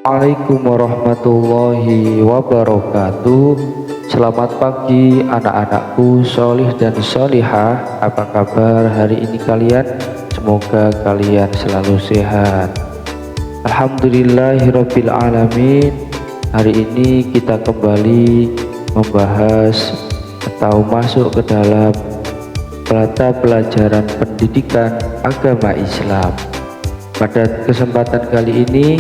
Assalamualaikum warahmatullahi wabarakatuh. Selamat pagi anak-anakku solih dan solihah. Apa kabar hari ini kalian? Semoga kalian selalu sehat. Alhamdulillahirabbil alamin. Hari ini kita kembali membahas atau masuk ke dalam mata pelajaran pendidikan agama Islam. Pada kesempatan kali ini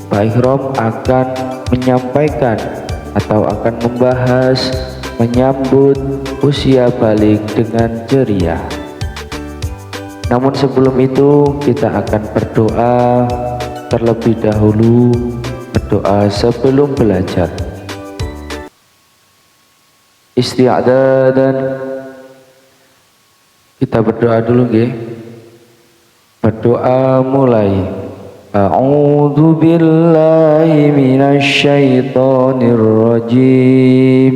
Pak Ikrom akan menyampaikan atau akan membahas menyambut usia balik dengan ceria. Namun sebelum itu kita akan berdoa terlebih dahulu, berdoa sebelum belajar. Isti'adadan, kita berdoa dulu nggih. Berdoa mulai. A'udzu billahi minasy syaithanir rajim.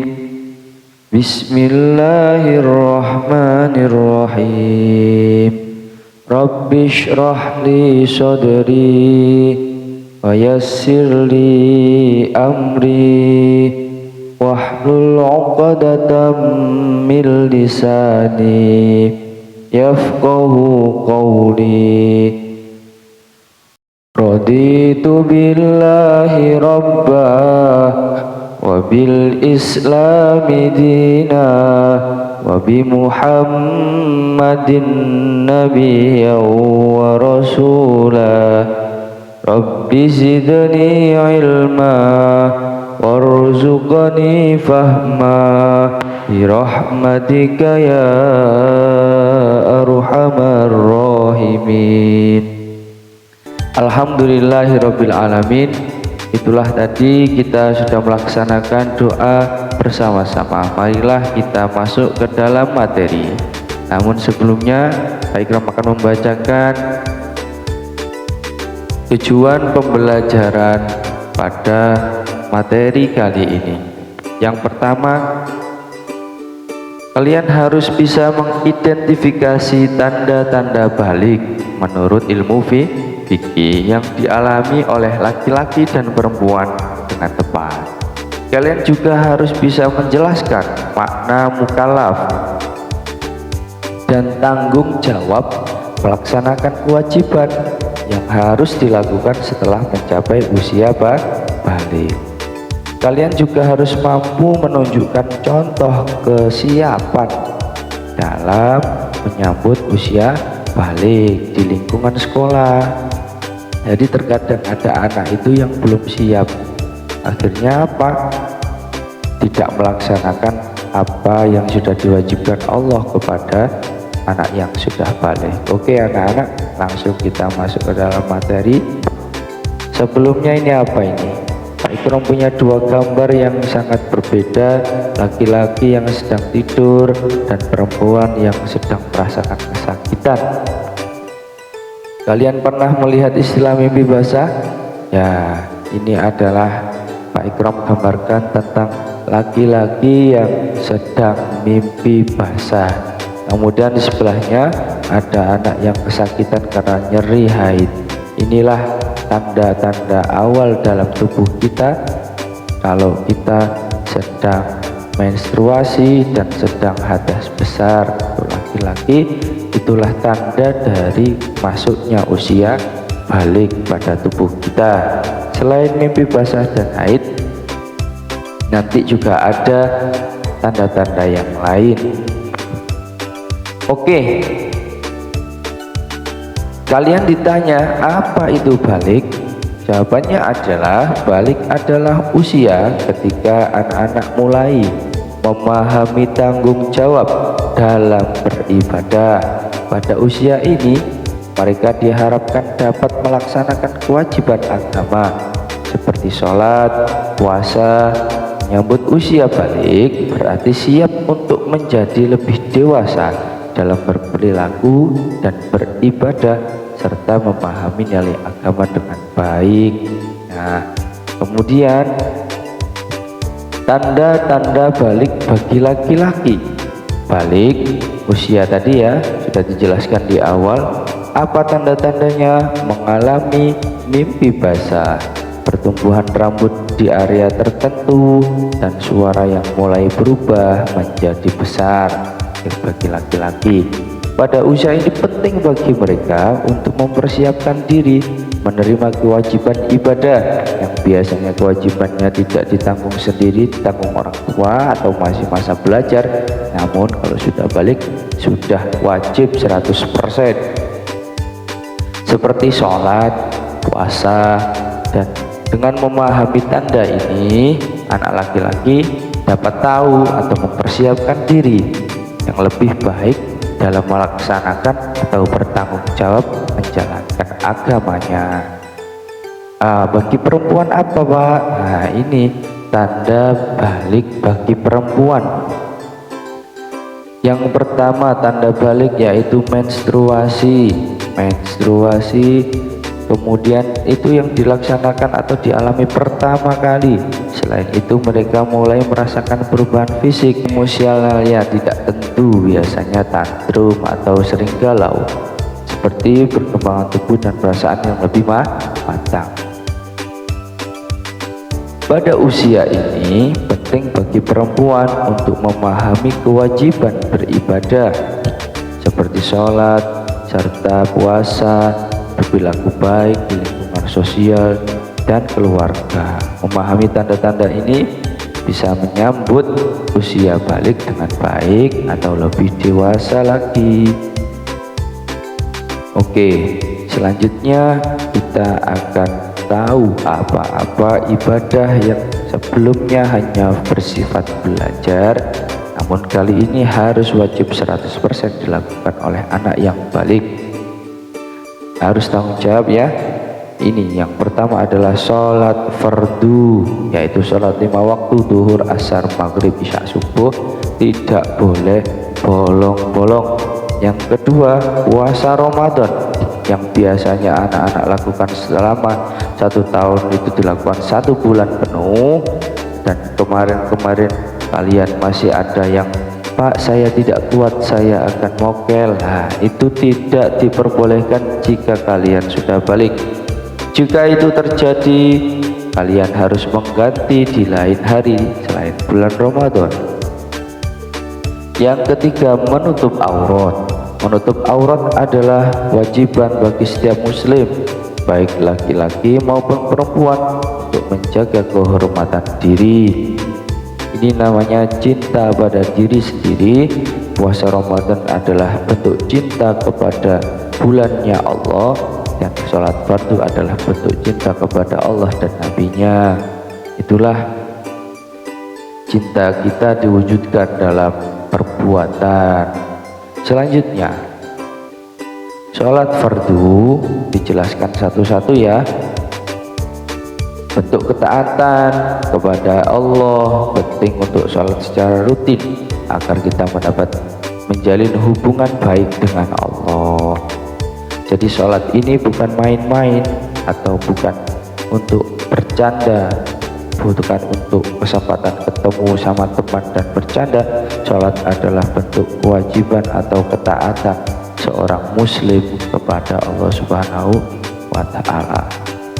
Bismillahirrahmanirrahim. Rabbi shrah li sadri wa yassir li amri wahlul 'uqdatam min lisani yafqahu qawli. Raditu billahi rabba wa bil islami dina wa bi muhammadin nabiyya wa rasula. Rabbi zidni ilma warzuqni fahma bi rahmatika ya arhamar rahimin. Alhamdulillahirabbil alamin. Itulah tadi kita sudah melaksanakan doa bersama-sama. Marilah kita masuk ke dalam materi. Namun sebelumnya Pak Ikram akan membacakan tujuan pembelajaran pada materi kali ini. Yang pertama, kalian harus bisa mengidentifikasi tanda-tanda balik menurut ilmu fikih yang dialami oleh laki-laki dan perempuan dengan tepat. Kalian juga harus bisa menjelaskan makna mukallaf dan tanggung jawab melaksanakan kewajiban yang harus dilakukan setelah mencapai usia balik. Kalian juga harus mampu menunjukkan contoh kesiapan dalam menyambut usia balik di lingkungan sekolah. Jadi terkadang ada anak itu yang belum siap, akhirnya apa? Tidak melaksanakan apa yang sudah diwajibkan Allah kepada anak yang sudah balik. Oke anak-anak, langsung kita masuk ke dalam materi. Sebelumnya ini apa ini? Pak Ikram punya dua gambar yang sangat berbeda, laki-laki yang sedang tidur dan perempuan yang sedang merasakan kesakitan. Kalian pernah melihat istilah mimpi basah? Ya, ini adalah Pak Ikram gambarkan tentang laki-laki yang sedang mimpi basah. Kemudian di sebelahnya ada anak yang kesakitan karena nyeri haid. Inilah tanda-tanda awal dalam tubuh kita kalau kita sedang menstruasi dan sedang hadas besar. Untuk laki-laki, itulah tanda dari masuknya usia balik pada tubuh kita. Selain mimpi basah dan haid, nanti juga ada tanda-tanda yang lain. Oke, kalian ditanya apa itu balik? Jawabannya adalah balik adalah usia ketika anak-anak mulai memahami tanggung jawab dalam beribadah. Pada usia ini mereka diharapkan dapat melaksanakan kewajiban agama seperti sholat, puasa. Menyambut usia balik berarti siap untuk menjadi lebih dewasa dalam berperilaku dan beribadah serta memahami nilai agama dengan baik. Nah, kemudian tanda-tanda balik bagi laki-laki. Balik usia tadi ya sudah dijelaskan di awal. Apa tanda-tandanya? Mengalami mimpi basah. pertumbuhan rambut di area tertentu, dan suara yang mulai berubah menjadi besar bagi laki-laki. Pada usia ini penting bagi mereka untuk mempersiapkan diri menerima kewajiban ibadah yang biasanya kewajibannya tidak ditanggung sendiri, ditanggung orang tua atau masih masa belajar, namun kalau sudah balik sudah wajib 100%, seperti sholat, puasa. Dan dengan memahami tanda ini, anak laki-laki dapat tahu atau mempersiapkan diri yang lebih baik dalam melaksanakan atau bertanggung jawab menjalankan agamanya. Bagi perempuan apa, Pak? Nah, ini tanda balik bagi perempuan. Yang pertama tanda balik yaitu menstruasi. Kemudian itu yang dilaksanakan atau dialami pertama kali. Selain itu mereka mulai merasakan perubahan fisik, emosionalnya tidak tentu, biasanya tantrum atau sering galau, seperti perkembangan tubuh dan perasaan yang lebih matang. Pada usia ini penting bagi perempuan untuk memahami kewajiban beribadah seperti sholat serta puasa, berperilaku baik di lingkungan sosial dan keluarga. Memahami tanda-tanda ini bisa menyambut usia balik dengan baik atau lebih dewasa lagi. Oke, selanjutnya kita akan tahu apa-apa ibadah yang sebelumnya hanya bersifat belajar, namun kali ini harus wajib 100% dilakukan oleh anak yang balik. Harus tanggung jawab ya. Ini yang pertama adalah sholat fardu, yaitu sholat 5 waktu, duhur, asar, maghrib, isya, subuh, tidak boleh bolong-bolong. Yang kedua, puasa Ramadan yang biasanya anak-anak lakukan selama 1 tahun itu dilakukan 1 bulan penuh, dan kemarin-kemarin kalian masih ada yang, Pak, saya tidak kuat, saya akan mokel. Nah, itu tidak diperbolehkan jika kalian sudah balik. Jika itu terjadi, kalian harus mengganti di lain hari selain bulan Ramadan. Yang ketiga, menutup aurat. Menutup aurat adalah kewajiban bagi setiap muslim, baik laki-laki maupun perempuan, untuk menjaga kehormatan diri. Ini namanya cinta pada diri sendiri. Puasa Ramadan adalah bentuk cinta kepada bulannya Allah, dan sholat fardu adalah bentuk cinta kepada Allah dan Nabi-Nya. Itulah cinta kita diwujudkan dalam perbuatan. Selanjutnya, sholat fardu dijelaskan satu-satu ya. Bentuk ketaatan kepada Allah penting untuk sholat secara rutin agar kita menjalin hubungan baik dengan Allah. Jadi sholat ini bukan main-main atau bukan untuk bercanda, bukan untuk kesempatan ketemu sama teman dan bercanda. Sholat adalah bentuk kewajiban atau ketaatan seorang muslim kepada Allah Subhanahu wa Ta'ala.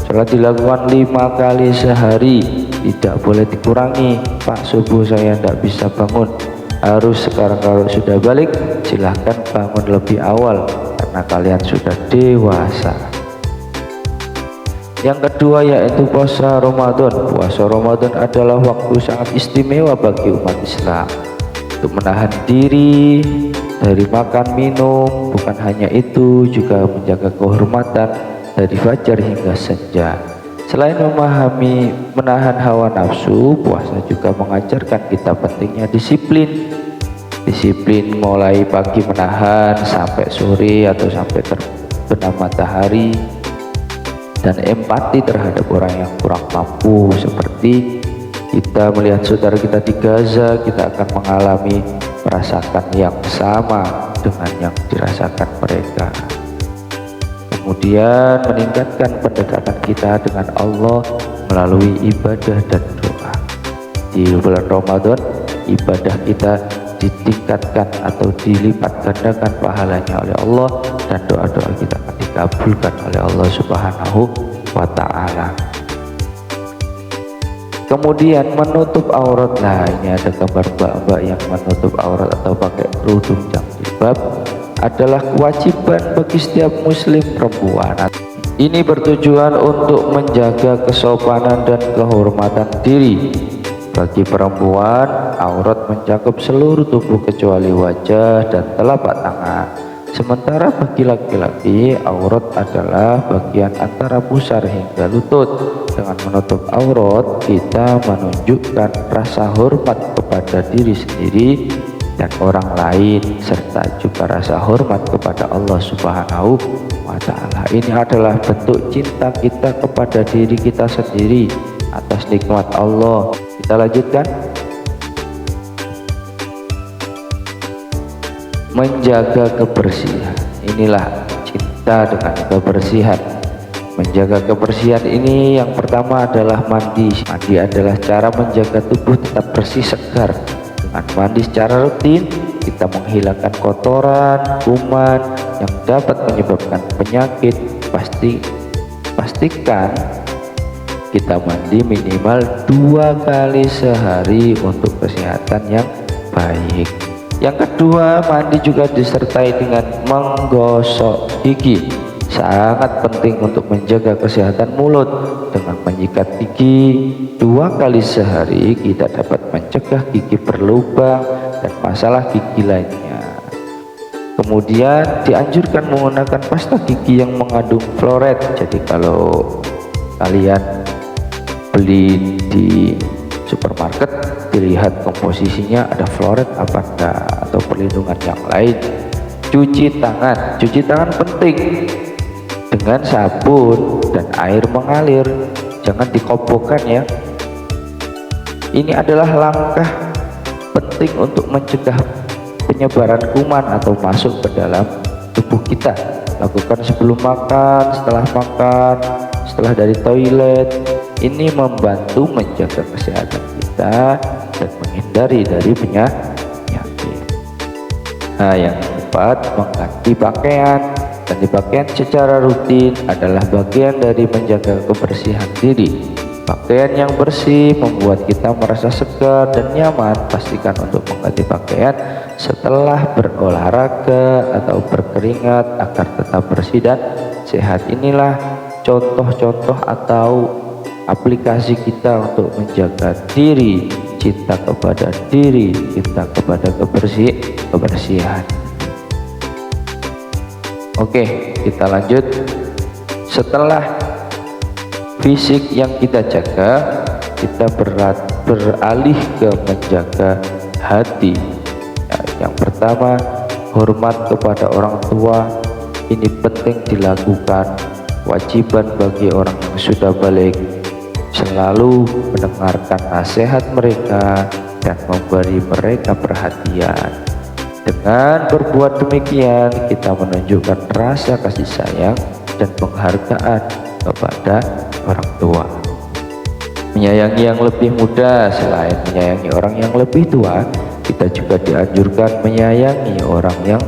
Sholat dilakukan 5 kali sehari, tidak boleh dikurangi. Pak, subuh saya tidak bisa bangun. Harus sekarang, kalau sudah balik silahkan bangun lebih awal karena kalian sudah dewasa. Yang kedua yaitu puasa Ramadan. Puasa Ramadan adalah waktu sangat istimewa bagi umat Islam untuk menahan diri dari makan minum. Bukan hanya itu, juga menjaga kehormatan dari fajar hingga senja. Selain memahami menahan hawa nafsu, puasa juga mengajarkan kita pentingnya disiplin. Disiplin mulai pagi menahan sampai sore atau sampai terbenam matahari, dan empati terhadap orang yang kurang mampu. Seperti kita melihat saudara kita di Gaza, kita akan merasakan yang sama dengan yang dirasakan mereka. Kemudian meningkatkan pendekatan kita dengan Allah melalui ibadah dan doa. Di bulan Ramadan, ibadah kita ditingkatkan atau dilipat gandakan pahalanya oleh Allah, dan doa-doa kita akan dikabulkan oleh Allah Subhanahu wa Ta'ala. Kemudian menutup aurat. Nah, ini ada gambar mbak-mbak yang menutup aurat atau pakai kerudung jilbab adalah kewajiban bagi setiap muslim perempuan. Ini bertujuan untuk menjaga kesopanan dan kehormatan diri. Bagi perempuan, aurat mencakup seluruh tubuh kecuali wajah dan telapak tangan. Sementara bagi laki-laki, aurat adalah bagian antara pusar hingga lutut. Dengan menutup aurat, kita menunjukkan rasa hormat kepada diri sendiri dan orang lain, serta juga rasa hormat kepada Allah Subhanahu wa Ta'ala. Ini adalah bentuk cinta kita kepada diri kita sendiri atas nikmat Allah. Kita lanjutkan. Menjaga kebersihan. Inilah cinta dengan kebersihan. Menjaga kebersihan ini yang pertama adalah mandi. Mandi adalah cara menjaga tubuh tetap bersih segar. Dengan mandi secara rutin, kita menghilangkan kotoran, kuman yang dapat menyebabkan penyakit. Pastikan kita mandi minimal 2 kali sehari untuk kesehatan yang baik. Yang kedua, mandi juga disertai dengan menggosok gigi. Sangat penting untuk menjaga kesehatan mulut. Dengan menyikat gigi 2 kali sehari, kita dapat mencegah gigi berlubang dan masalah gigi lainnya. Kemudian dianjurkan menggunakan pasta gigi yang mengandung fluoride. Jadi kalau kalian beli di supermarket, dilihat komposisinya ada fluoride apa enggak, atau perlindungan yang lain. Cuci tangan penting dengan sabun dan air mengalir, jangan dikobokan ya. Ini adalah langkah penting untuk mencegah penyebaran kuman atau masuk ke dalam tubuh kita. Lakukan sebelum makan, setelah dari toilet. Ini membantu menjaga kesehatan kita dan menghindari dari penyakit. Nah, yang keempat, mengganti pakaian. Ganti pakaian secara rutin adalah bagian dari menjaga kebersihan diri. Pakaian yang bersih membuat kita merasa segar dan nyaman. Pastikan untuk mengganti pakaian setelah berolahraga atau berkeringat agar tetap bersih dan sehat. Inilah contoh-contoh atau aplikasi kita untuk menjaga diri, cinta kepada diri, cinta kepada kebersihan. Oke, kita lanjut. Setelah fisik yang kita jaga, kita beralih ke menjaga hati. Yang pertama, hormat kepada orang tua. Ini penting dilakukan. Kewajiban bagi orang yang sudah balik selalu mendengarkan nasihat mereka dan memberi mereka perhatian. Dengan berbuat demikian, kita menunjukkan rasa kasih sayang dan penghargaan kepada orang tua. Menyayangi yang lebih muda. Selain menyayangi orang yang lebih tua, kita juga dianjurkan menyayangi orang yang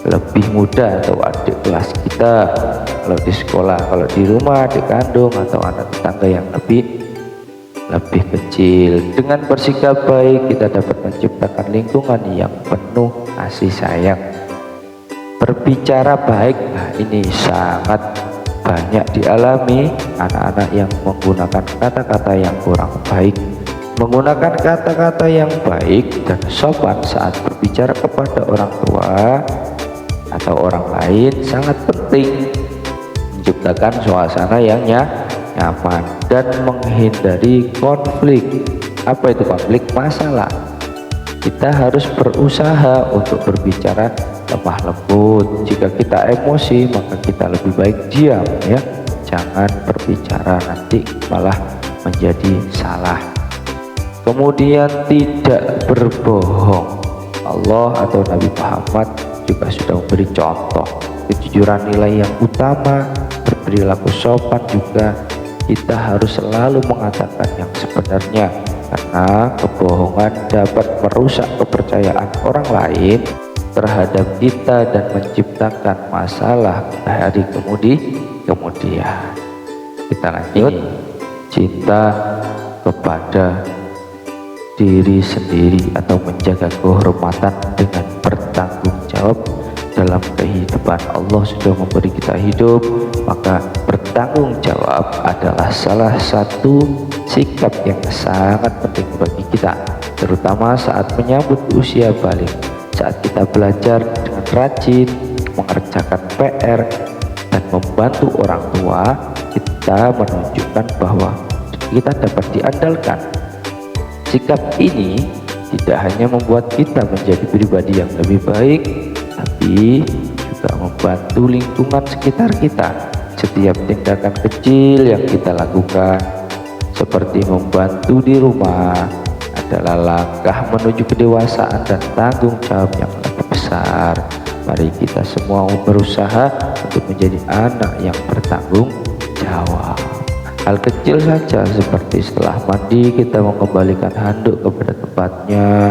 lebih muda atau adik kelas kita. Kalau di sekolah, kalau di rumah adik kandung atau anak tetangga yang lebih kecil. Dengan bersikap baik, kita dapat menciptakan lingkungan yang penuh kasih sayang. Berbicara baik, nah ini sangat banyak dialami anak-anak yang menggunakan kata-kata yang kurang baik. Menggunakan kata-kata yang baik dan sopan saat berbicara kepada orang tua atau orang lain sangat penting. Menciptakan suasana yang nyaman dan menghindari konflik. Apa itu konflik? Masalah. Kita harus berusaha untuk berbicara lemah lembut. Jika kita emosi, maka kita lebih baik diam ya. Jangan berbicara, nanti malah menjadi salah. Kemudian tidak berbohong. Allah atau Nabi Muhammad juga sudah memberi contoh kejujuran nilai yang utama. Berperilaku sopan juga, kita harus selalu mengatakan yang sebenarnya, karena kebohongan dapat merusak kepercayaan orang lain terhadap kita dan menciptakan masalah hari kemudian. Kita lanjut. Cinta kepada diri sendiri atau menjaga kehormatan dengan bertanggung jawab dalam kehidupan. Allah sudah memberi kita hidup, maka bertanggung jawab adalah salah satu sikap yang sangat penting bagi kita, terutama saat menyambut usia balik. Saat kita belajar dengan rajin, mengerjakan PR, dan membantu orang tua, kita menunjukkan bahwa kita dapat diandalkan. Sikap ini tidak hanya membuat kita menjadi pribadi yang lebih baik, tapi juga membantu lingkungan sekitar kita. Setiap tindakan kecil yang kita lakukan, seperti membantu di rumah, adalah langkah menuju kedewasaan dan tanggung jawab yang lebih besar. Mari kita semua berusaha untuk menjadi anak yang bertanggung jawab. Hal kecil saja seperti setelah mandi kita mengembalikan handuk kepada tempatnya,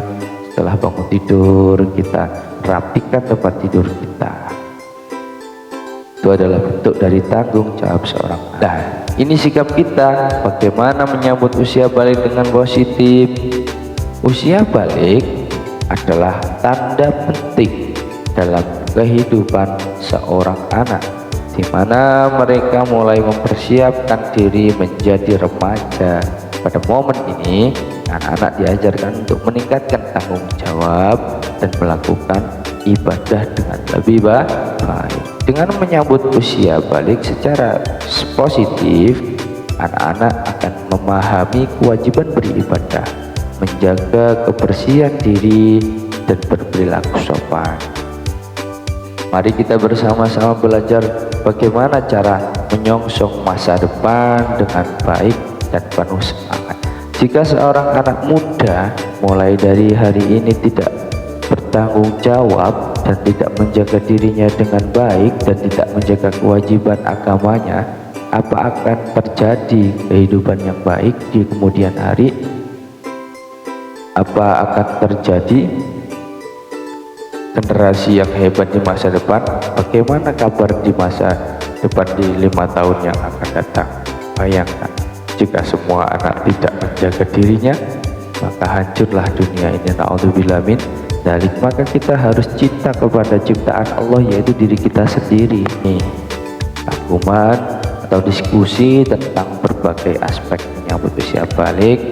setelah bangun tidur kita rapikan tempat tidur kita. Itu adalah bentuk dari tanggung jawab seorang anak. Nah, ini sikap kita bagaimana menyambut usia balik dengan positif. Usia balik adalah tanda penting dalam kehidupan seorang anak, di mana mereka mulai mempersiapkan diri menjadi remaja. Pada momen ini, anak-anak diajarkan untuk meningkatkan tanggung jawab dan melakukan ibadah dengan lebih baik. Dengan menyambut usia balik secara positif, anak-anak akan memahami kewajiban beribadah, menjaga kebersihan diri, dan berperilaku sopan. Mari kita bersama-sama belajar bagaimana cara menyongsong masa depan dengan baik dan penuh semangat. Jika seorang anak muda mulai dari hari ini tidak bertanggung jawab dan tidak menjaga dirinya dengan baik dan tidak menjaga kewajiban agamanya, apa akan terjadi kehidupan yang baik di kemudian hari? Apa akan terjadi generasi yang hebat di masa depan? Bagaimana kabar di masa depan di 5 tahun yang akan datang? Bayangkan, jika semua anak tidak menjaga dirinya, maka hancurlah dunia ini. Na'udzubillah min dzalik. Maka kita harus cinta kepada ciptaan Allah, yaitu diri kita sendiri. Nih, rangkuman atau diskusi tentang berbagai aspek menyambut usia balik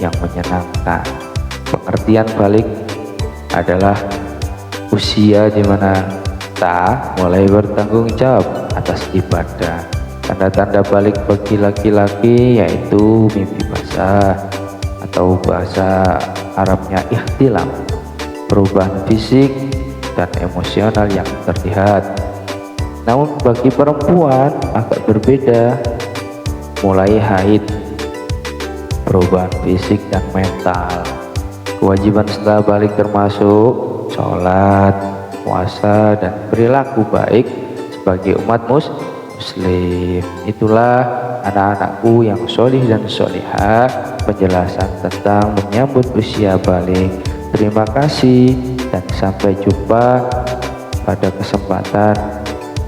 yang menyenangkan. Pengertian balik adalah usia di mana kita mulai bertanggung jawab atas ibadah. Tanda-tanda balik bagi laki-laki yaitu mimpi basah atau bahasa Arabnya ikhtilam, perubahan fisik dan emosional yang terlihat. Namun bagi perempuan agak berbeda, mulai haid, perubahan fisik dan mental. Kewajiban setelah balik termasuk sholat, puasa, dan perilaku baik sebagai umat muslim. Itulah anak-anakku yang solih dan solihah, penjelasan tentang menyambut usia balik. Terima kasih dan sampai jumpa pada kesempatan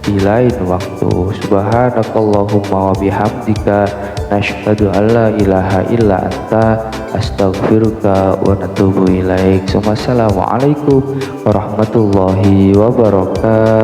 di lain waktu. Subhanakallahumma wa bihamdika, nasyhadu an la ilaha illa anta, astaghfiruka wa natubu ilaik. Wassalamualaikum warahmatullahi wabarakatuh.